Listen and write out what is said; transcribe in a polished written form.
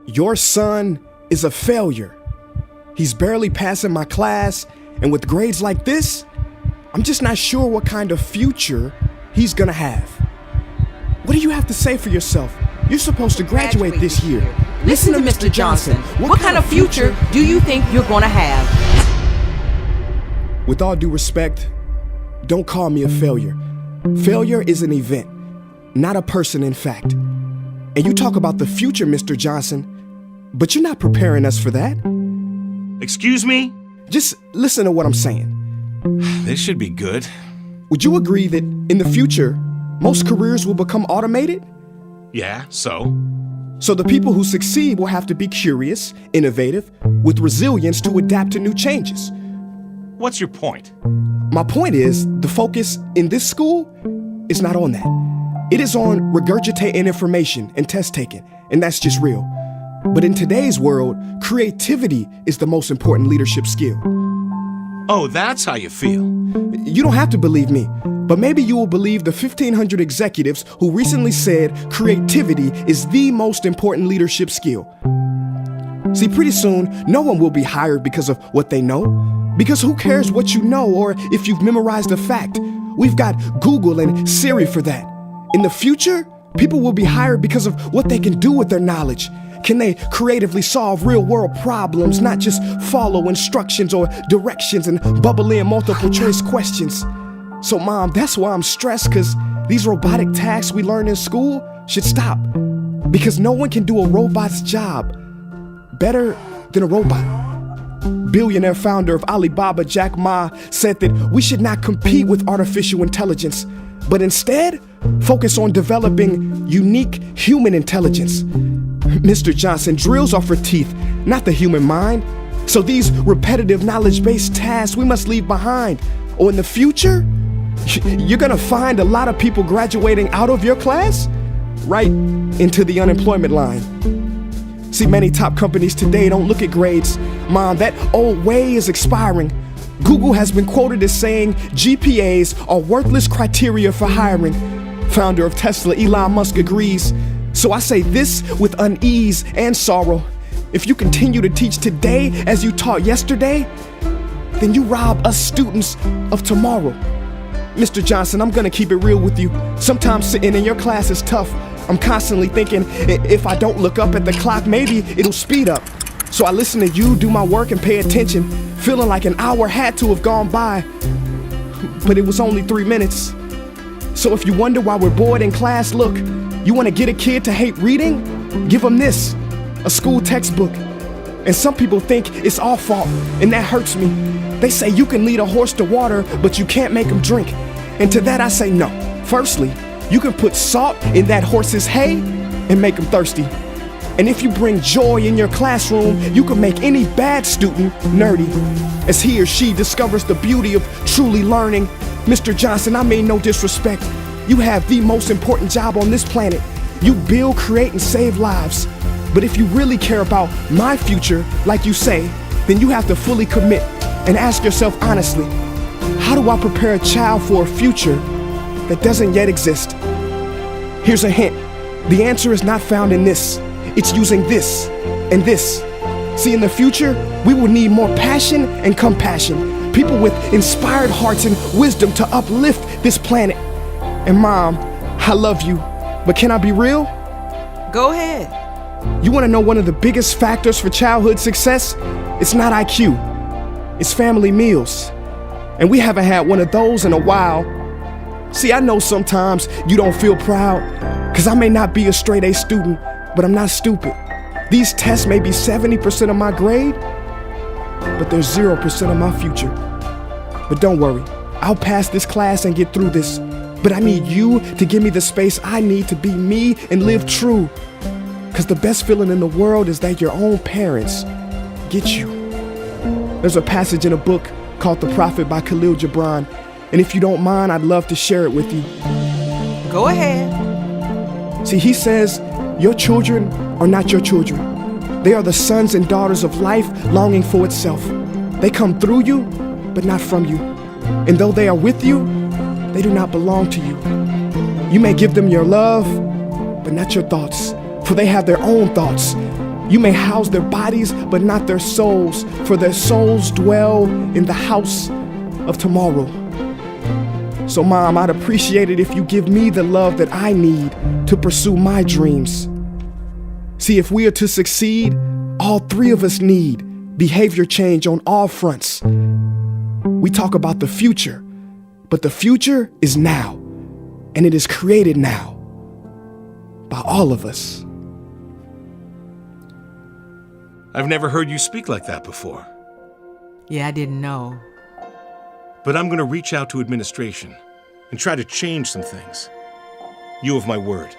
Your son is a failure. He's barely passing my class, and with grades like this, I'm just not sure what kind of future he's gonna have. What do you have to say for yourself? You're supposed to graduate this year. Listen to Mr. Johnson. What kind of future do you think you're gonna have? With all due respect, don't call me a failure. Failure is an event, not a person, in fact. And you talk about the future, Mr. Johnson, but you're not preparing us for that. Excuse me? Just listen to what I'm saying. This should be good. Would you agree that in the future, most careers will become automated? Yeah, so? So the people who succeed will have to be curious, innovative, with resilience to adapt to new changes. What's your point? My point is, the focus in this school is not on that. It is on regurgitating information and test taking, and that's just real. But in today's world, creativity is the most important leadership skill. Oh, that's how you feel. You don't have to believe me, but maybe you will believe the 1,500 executives who recently said creativity is the most important leadership skill. See, pretty soon, no one will be hired because of what they know. Because who cares what you know or if you've memorized a fact? We've got Google and Siri for that. In the future, people will be hired because of what they can do with their knowledge. Can they creatively solve real-world problems, not just follow instructions or directions and bubble in multiple choice questions? So, Mom, that's why I'm stressed, because these robotic tasks we learn in school should stop. Because no one can do a robot's job better than a robot. Billionaire founder of Alibaba, Jack Ma, said that we should not compete with artificial intelligence, but instead focus on developing unique human intelligence. Mr. Johnson, drills are for teeth, not the human mind. So these repetitive knowledge-based tasks we must leave behind. Or in the future, you're gonna find a lot of people graduating out of your class right into the unemployment line. See, many top companies today don't look at grades. Mom, that old way is expiring. Google has been quoted as saying GPAs are worthless criteria for hiring. Founder of Tesla, Elon Musk, agrees. So I say this with unease and sorrow. If you continue to teach today as you taught yesterday, then you rob us students of tomorrow. Mr. Johnson, I'm gonna keep it real with you. Sometimes sitting in your class is tough. I'm constantly thinking, if I don't look up at the clock, maybe it'll speed up. So I listen to you do my work and pay attention, feeling like an hour had to have gone by. But it was only 3 minutes. So if you wonder why we're bored in class, look, you want to get a kid to hate reading? Give them this, a school textbook. And some people think it's our fault, and that hurts me. They say you can lead a horse to water, but you can't make him drink. And to that I say no. Firstly, you can put salt in that horse's hay and make him thirsty. And if you bring joy in your classroom, you can make any bad student nerdy as he or she discovers the beauty of truly learning. Mr. Johnson, I mean no disrespect. You have the most important job on this planet. You build, create, and save lives. But if you really care about my future, like you say, then you have to fully commit and ask yourself honestly, how do I prepare a child for a future that doesn't yet exist? Here's a hint. The answer is not found in this. It's using this and this. See, in the future, we will need more passion and compassion. People with inspired hearts and wisdom to uplift this planet. And Mom, I love you, but can I be real? Go ahead. You want to know one of the biggest factors for childhood success? It's not IQ. It's family meals. And we haven't had one of those in a while. See, I know sometimes you don't feel proud, because I may not be a straight A student, but I'm not stupid. These tests may be 70% of my grade, but they're 0% of my future. But don't worry, I'll pass this class and get through this. But I need you to give me the space I need to be me and live true. Because the best feeling in the world is that your own parents get you. There's a passage in a book called The Prophet by Khalil Gibran. And if you don't mind, I'd love to share it with you. Go ahead. See, he says, your children are not your children. They are the sons and daughters of life longing for itself. They come through you, but not from you. And though they are with you, they do not belong to you. You may give them your love, but not your thoughts, for they have their own thoughts. You may house their bodies, but not their souls, for their souls dwell in the house of tomorrow. So, Mom, I'd appreciate it if you give me the love that I need to pursue my dreams. See, if we are to succeed, all three of us need behavior change on all fronts. We talk about the future, but the future is now, and it is created now by all of us. I've never heard you speak like that before. Yeah, I didn't know. But I'm gonna reach out to administration and try to change some things. You have my word.